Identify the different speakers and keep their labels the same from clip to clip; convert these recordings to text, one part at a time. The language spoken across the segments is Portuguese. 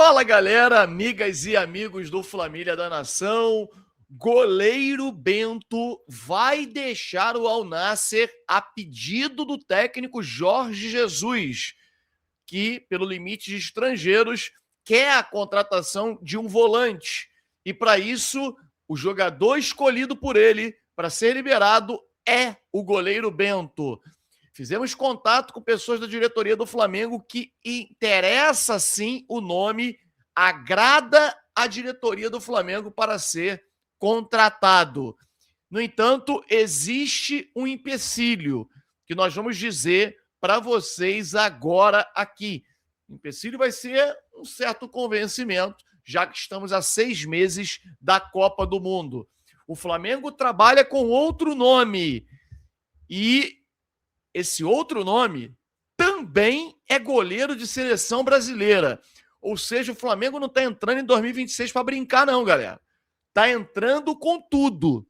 Speaker 1: Fala, galera, amigas e amigos do Família da Nação. Goleiro Bento vai deixar o Al Nassr a pedido do técnico Jorge Jesus, que, pelo limite de estrangeiros, quer a contratação de um volante. E, para isso, o jogador escolhido por ele para ser liberado é o goleiro Bento. Fizemos contato com pessoas da diretoria do Flamengo que interessa, sim, o nome, agrada a diretoria do Flamengo para ser contratado. No entanto, existe um empecilho que nós vamos dizer para vocês agora aqui. O empecilho vai ser um certo convencimento, já que estamos a 6 meses da Copa do Mundo. O Flamengo trabalha com outro nome e esse outro nome também é goleiro de seleção brasileira. Ou seja, o Flamengo não está entrando em 2026 para brincar, não, galera. Está entrando com tudo.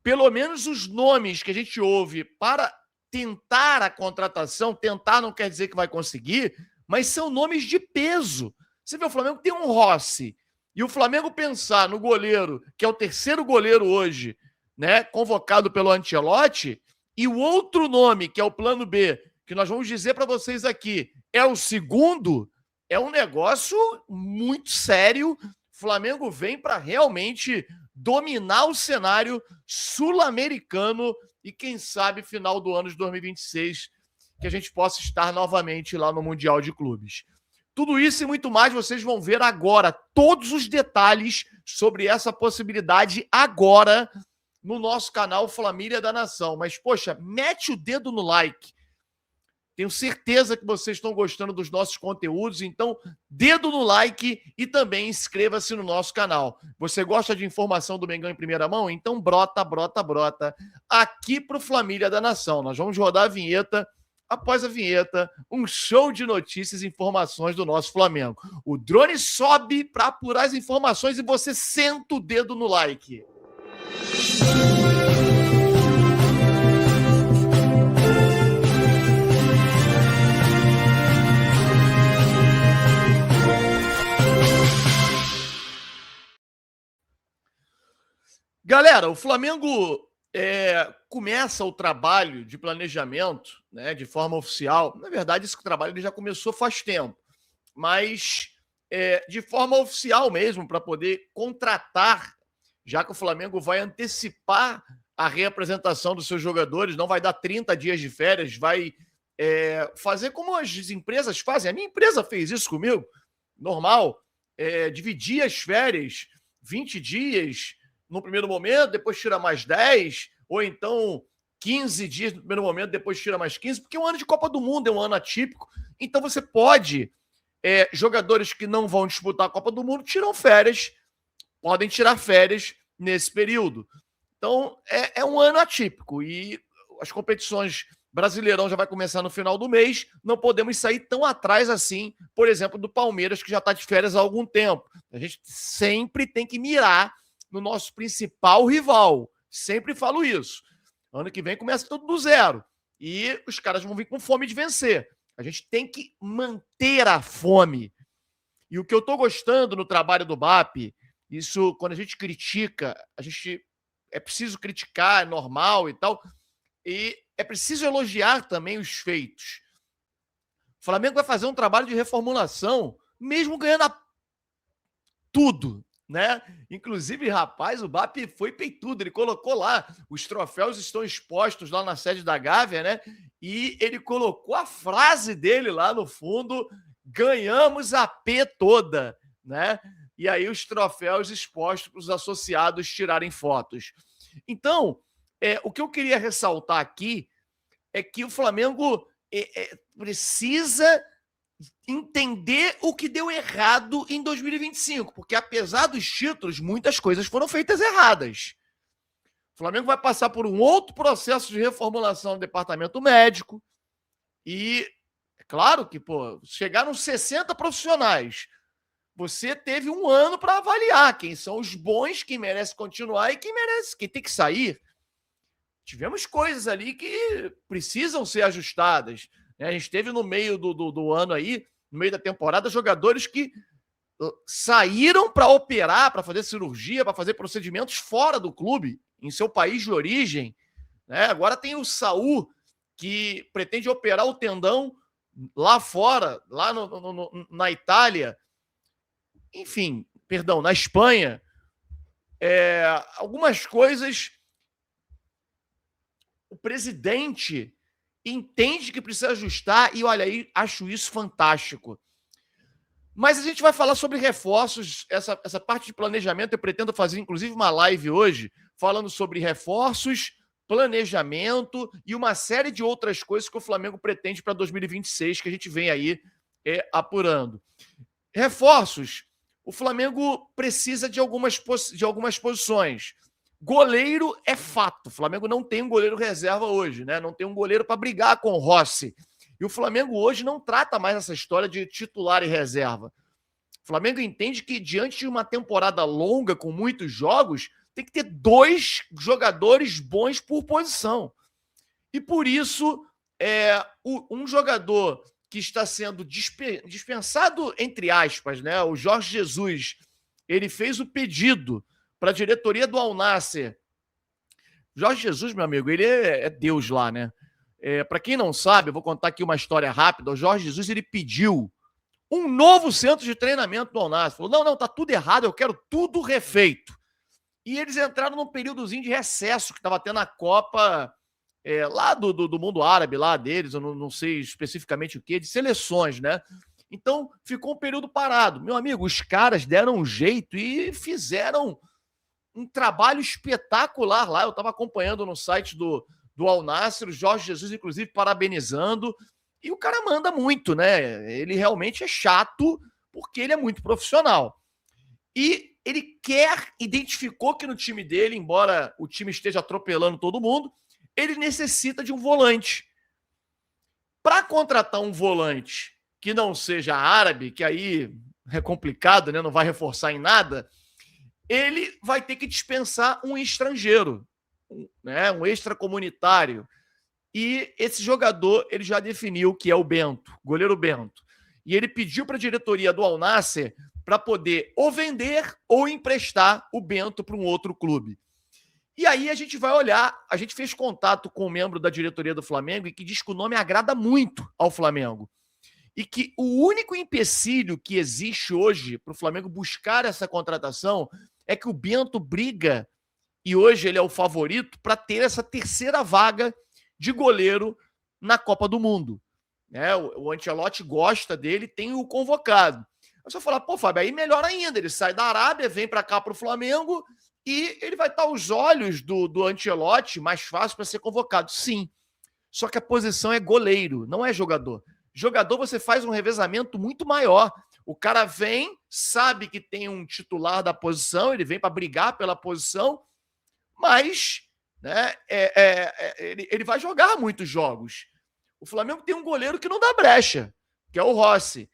Speaker 1: Pelo menos os nomes que a gente ouve para tentar a contratação, tentar não quer dizer que vai conseguir, mas são nomes de peso. Você vê, o Flamengo tem um Rossi, e o Flamengo pensar no goleiro, que é o terceiro goleiro hoje, né, convocado pelo Ancelotti, e o outro nome, que é o plano B, que nós vamos dizer para vocês aqui, é o segundo, é um negócio muito sério. O Flamengo vem para realmente dominar o cenário sul-americano e, quem sabe, final do ano de 2026, que a gente possa estar novamente lá no Mundial de Clubes. Tudo isso e muito mais vocês vão ver agora, todos os detalhes sobre essa possibilidade agora, no nosso canal Família da Nação. Mas, poxa, mete o dedo no like. Tenho certeza que vocês estão gostando dos nossos conteúdos, então dedo no like e também inscreva-se no nosso canal. Você gosta de informação do Mengão em primeira mão? Então brota aqui pro Família da Nação. Nós vamos rodar a vinheta. Após a vinheta, um show de notícias e informações do nosso Flamengo. O drone sobe para apurar as informações e você senta o dedo no like. Galera, o Flamengo começa o trabalho de planejamento, né, de forma oficial. Na verdade, esse trabalho ele já começou faz tempo, mas de forma oficial mesmo, para poder contratar, já que o Flamengo vai antecipar a reapresentação dos seus jogadores, não vai dar 30 dias de férias, vai fazer como as empresas fazem. A minha empresa fez isso comigo, normal, dividir as férias, 20 dias no primeiro momento, depois tira mais 10, ou então 15 dias no primeiro momento, depois tira mais 15, porque o ano de Copa do Mundo é um ano atípico, então você pode, jogadores que não vão disputar a Copa do Mundo tiram férias, podem tirar férias nesse período. Então, é um ano atípico, e as competições Brasileirão já vai começar no final do mês, não podemos sair tão atrás assim, por exemplo, do Palmeiras, que já está de férias há algum tempo. A gente sempre tem que mirar no nosso principal rival. Sempre falo isso. Ano que vem começa tudo do zero. E os caras vão vir com fome de vencer. A gente tem que manter a fome. E o que eu estou gostando no trabalho do BAP, isso, quando a gente critica, é preciso criticar, é normal e tal, e é preciso elogiar também os feitos. O Flamengo vai fazer um trabalho de reformulação, mesmo ganhando tudo, né? Inclusive, rapaz, o BAP foi peitudo, ele colocou lá, os troféus estão expostos lá na sede da Gávea, né? E ele colocou a frase dele lá no fundo: ganhamos a P toda, né? E aí os troféus expostos para os associados tirarem fotos. Então, o que eu queria ressaltar aqui é que o Flamengo precisa entender o que deu errado em 2025, porque apesar dos títulos, muitas coisas foram feitas erradas. O Flamengo vai passar por um outro processo de reformulação do departamento médico e é claro que, chegaram 60 profissionais. Você teve um ano para avaliar quem são os bons, quem merece continuar e quem tem que sair. Tivemos coisas ali que precisam ser ajustadas. A gente teve no meio do ano aí, no meio da temporada, jogadores que saíram para operar, para fazer cirurgia, para fazer procedimentos fora do clube, em seu país de origem. Né? Agora tem o Saul, que pretende operar o tendão lá fora, lá na Itália. Enfim, perdão, na Espanha. Algumas coisas o presidente entende que precisa ajustar e, olha aí, acho isso fantástico. Mas a gente vai falar sobre reforços, essa parte de planejamento. Eu pretendo fazer, inclusive, uma live hoje falando sobre reforços, planejamento e uma série de outras coisas que o Flamengo pretende para 2026, que a gente vem aí apurando. Reforços. O Flamengo precisa de algumas posições. Goleiro é fato. O Flamengo não tem um goleiro reserva hoje, né? Não tem um goleiro para brigar com o Rossi. E o Flamengo hoje não trata mais essa história de titular e reserva. O Flamengo entende que, diante de uma temporada longa, com muitos jogos, tem que ter 2 jogadores bons por posição. E por isso, um jogador que está sendo dispensado, entre aspas, né? O Jorge Jesus, ele fez o pedido para a diretoria do Al Nassr. Jorge Jesus, meu amigo, ele é Deus lá, né? Para quem não sabe, eu vou contar aqui uma história rápida. O Jorge Jesus, ele pediu um novo centro de treinamento do Al Nassr. Falou, não, tá tudo errado, eu quero tudo refeito. E eles entraram num períodozinho de recesso, que estava tendo a Copa lá do mundo árabe, lá deles, eu não sei especificamente o que, de seleções, né? Então, ficou um período parado. Meu amigo, os caras deram um jeito e fizeram um trabalho espetacular lá. Eu estava acompanhando no site do Al Nassr, o Jorge Jesus, inclusive, parabenizando. E o cara manda muito, né? Ele realmente é chato, porque ele é muito profissional. E ele identificou que no time dele, embora o time esteja atropelando todo mundo, ele necessita de um volante. Para contratar um volante que não seja árabe, que aí é complicado, né? Não vai reforçar em nada, ele vai ter que dispensar um estrangeiro, né? Um extracomunitário. E esse jogador, ele já definiu que é o Bento, goleiro Bento. E ele pediu para a diretoria do Al Nassr para poder ou vender ou emprestar o Bento para um outro clube. E aí a gente vai olhar, a gente fez contato com um membro da diretoria do Flamengo e que diz que o nome agrada muito ao Flamengo. E que o único empecilho que existe hoje para o Flamengo buscar essa contratação é que o Bento briga, e hoje ele é o favorito, para ter essa terceira vaga de goleiro na Copa do Mundo. O Ancelotti gosta dele, tem o convocado. Aí você fala, pô, Fábio, aí melhor ainda, ele sai da Arábia, vem para cá para o Flamengo e ele vai estar aos olhos do Ancelotti, mais fácil para ser convocado. Sim, só que a posição é goleiro, não é jogador. Jogador você faz um revezamento muito maior. O cara vem, sabe que tem um titular da posição, ele vem para brigar pela posição, mas né, ele vai jogar muitos jogos. O Flamengo tem um goleiro que não dá brecha, que é o Rossi.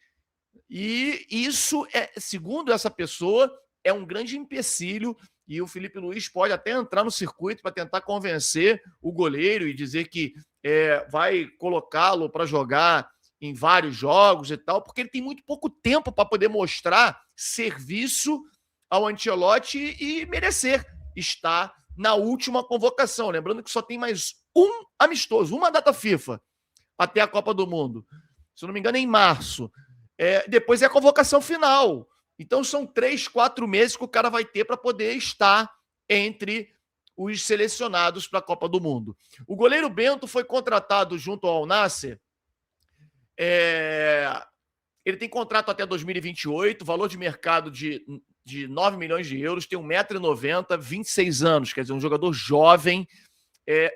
Speaker 1: E isso, segundo essa pessoa, é um grande empecilho e o Felipe Luiz pode até entrar no circuito para tentar convencer o goleiro e dizer que vai colocá-lo para jogar em vários jogos e tal, porque ele tem muito pouco tempo para poder mostrar serviço ao Ancelotti e merecer estar na última convocação. Lembrando que só tem mais um amistoso, uma data FIFA até a Copa do Mundo. Se eu não me engano, é em março. Depois é a convocação final. Então são 3, 4 meses que o cara vai ter para poder estar entre os selecionados para a Copa do Mundo. O goleiro Bento foi contratado junto ao Al Nassr. Ele tem contrato até 2028, valor de mercado de 9 milhões de euros, tem 1,90 m, 26 anos, quer dizer, um jogador jovem.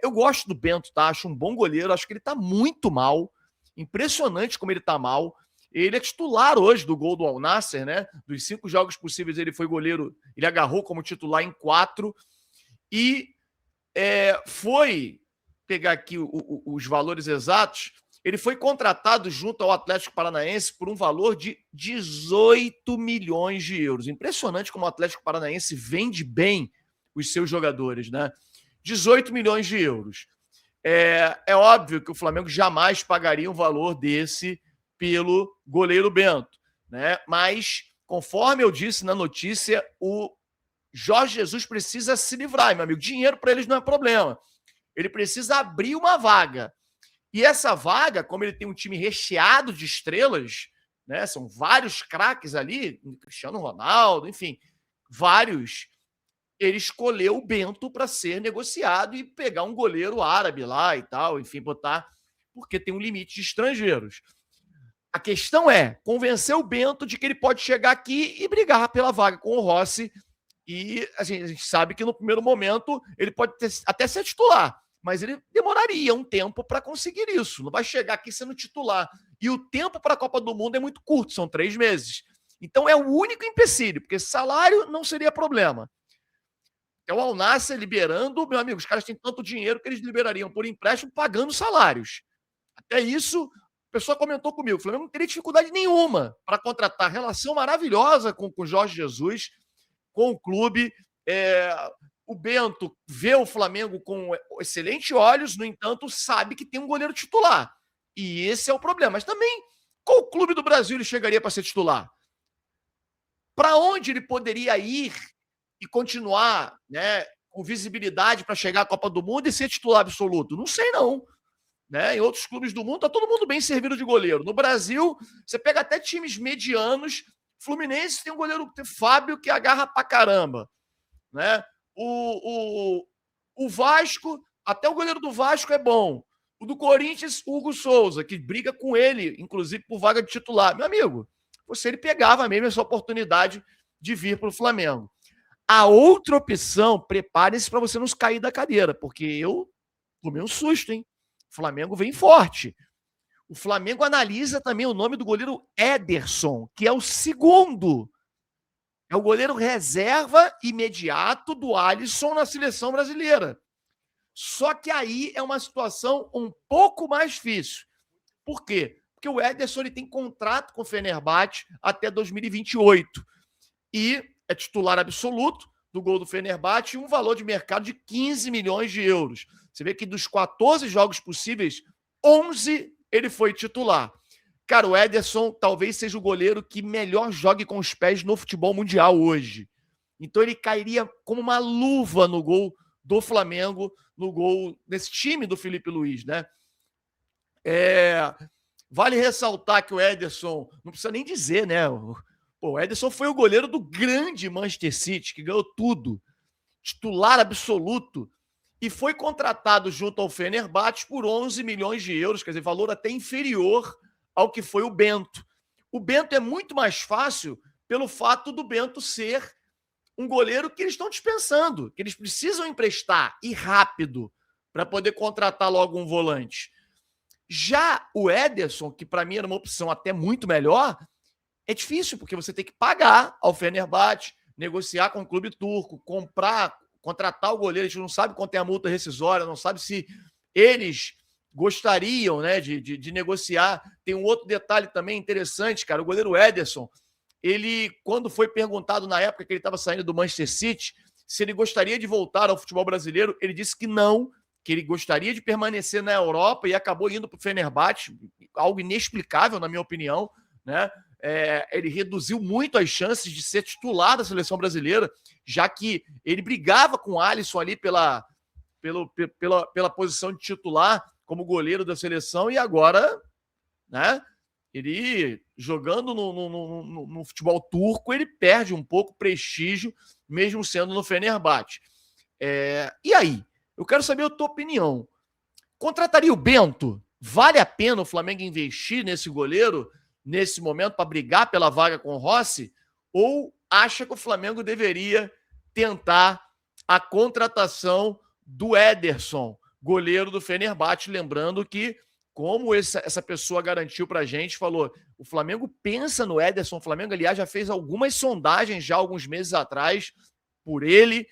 Speaker 1: Eu gosto do Bento, tá? Acho um bom goleiro, acho que ele tá muito mal. Impressionante como ele tá mal. Ele é titular hoje do gol do Al Nassr, né? Dos 5 jogos possíveis, ele foi goleiro, ele agarrou como titular em 4. E foi pegar aqui os valores exatos. Ele foi contratado junto ao Atlético Paranaense por um valor de 18 milhões de euros. Impressionante como o Atlético Paranaense vende bem os seus jogadores, né? 18 milhões de euros. É óbvio que o Flamengo jamais pagaria um valor desse pelo goleiro Bento, né? Mas conforme eu disse na notícia, o Jorge Jesus precisa se livrar, meu amigo. Dinheiro para eles não é problema. Ele precisa abrir uma vaga. E essa vaga, como ele tem um time recheado de estrelas, né? São vários craques ali, Cristiano Ronaldo, enfim, vários. Ele escolheu o Bento para ser negociado e pegar um goleiro árabe lá e tal, enfim, botar, porque tem um limite de estrangeiros. A questão é convencer o Bento de que ele pode chegar aqui e brigar pela vaga com o Rossi. E assim, a gente sabe que no primeiro momento ele pode até ser titular, mas ele demoraria um tempo para conseguir isso. Não vai chegar aqui sendo titular. E o tempo para a Copa do Mundo é muito curto, são 3 meses. Então é o único empecilho, porque salário não seria problema. É o Al Nassr liberando, meu amigo, os caras têm tanto dinheiro que eles liberariam por empréstimo pagando salários. Até isso, a pessoa comentou comigo, o Flamengo não teria dificuldade nenhuma para contratar. Relação maravilhosa com o Jorge Jesus, com o clube. O Bento vê o Flamengo com excelentes olhos, no entanto, sabe que tem um goleiro titular. E esse é o problema. Mas também, qual clube do Brasil ele chegaria para ser titular? Para onde ele poderia ir e continuar, né, com visibilidade para chegar à Copa do Mundo e ser titular absoluto? Não sei, não. Né? Em outros clubes do mundo, está todo mundo bem servido de goleiro. No Brasil, você pega até times medianos. Fluminense tem um goleiro, tem Fábio, que agarra pra caramba. Né? O Vasco, até o goleiro do Vasco é bom. O do Corinthians, Hugo Souza, que briga com ele, inclusive por vaga de titular. Meu amigo, você ele pegava mesmo essa oportunidade de vir para o Flamengo. A outra opção, prepare-se para você não cair da cadeira, porque eu tomei um susto, hein? O Flamengo vem forte. O Flamengo analisa também o nome do goleiro Ederson, que é o segundo. É o goleiro reserva imediato do Alisson na seleção brasileira. Só que aí é uma situação um pouco mais difícil. Por quê? Porque o Ederson ele tem contrato com o Fenerbahçe até 2028. E é titular absoluto do gol do Fenerbahçe e um valor de mercado de 15 milhões de euros. Você vê que dos 14 jogos possíveis, 11 ele foi titular. Cara, o Ederson talvez seja o goleiro que melhor jogue com os pés no futebol mundial hoje. Então ele cairia como uma luva no gol do Flamengo, no gol desse time do Felipe Luiz, né? Vale ressaltar que o Ederson, não precisa nem dizer, né? O Ederson foi o goleiro do grande Manchester City, que ganhou tudo. Titular absoluto. E foi contratado junto ao Fenerbahçe por 11 milhões de euros, quer dizer, valor até inferior ao que foi o Bento. O Bento é muito mais fácil pelo fato do Bento ser um goleiro que eles estão dispensando, que eles precisam emprestar e rápido para poder contratar logo um volante. Já o Ederson, que para mim era uma opção até muito melhor, é difícil, porque você tem que pagar ao Fenerbahçe, negociar com o clube turco, contratar o goleiro. A gente não sabe quanto é a multa rescisória, não sabe se eles gostariam, né, de negociar. Tem um outro detalhe também interessante, cara. O goleiro Ederson, ele, quando foi perguntado na época que ele estava saindo do Manchester City, se ele gostaria de voltar ao futebol brasileiro, ele disse que não, que ele gostaria de permanecer na Europa e acabou indo para o Fenerbahçe, algo inexplicável, na minha opinião, né? Ele reduziu muito as chances de ser titular da seleção brasileira, já que ele brigava com o Alisson ali pela posição de titular como goleiro da seleção, e agora, né, ele jogando no futebol turco, ele perde um pouco prestígio, mesmo sendo no Fenerbahçe. E aí? Eu quero saber a tua opinião. Contrataria o Bento? Vale a pena o Flamengo investir nesse goleiro nesse momento para brigar pela vaga com o Rossi? Ou acha que o Flamengo deveria tentar a contratação do Ederson, goleiro do Fenerbahçe? Lembrando que, como essa pessoa garantiu para a gente, falou, o Flamengo pensa no Ederson. O Flamengo, aliás, já fez algumas sondagens já alguns meses atrás por ele,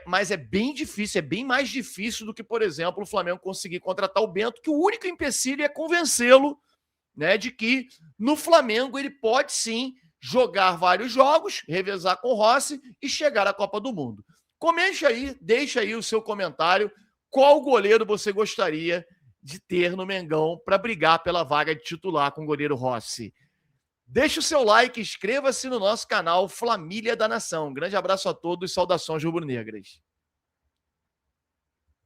Speaker 1: mas é bem difícil, é bem mais difícil do que, por exemplo, o Flamengo conseguir contratar o Bento, que o único empecilho é convencê-lo, né, de que no Flamengo ele pode sim jogar vários jogos, revezar com o Rossi e chegar à Copa do Mundo. Comente aí, deixa aí o seu comentário. Qual goleiro você gostaria de ter no Mengão para brigar pela vaga de titular com o goleiro Rossi? Deixe o seu like, inscreva-se no nosso canal Família da Nação. Um grande abraço a todos, saudações rubro-negras.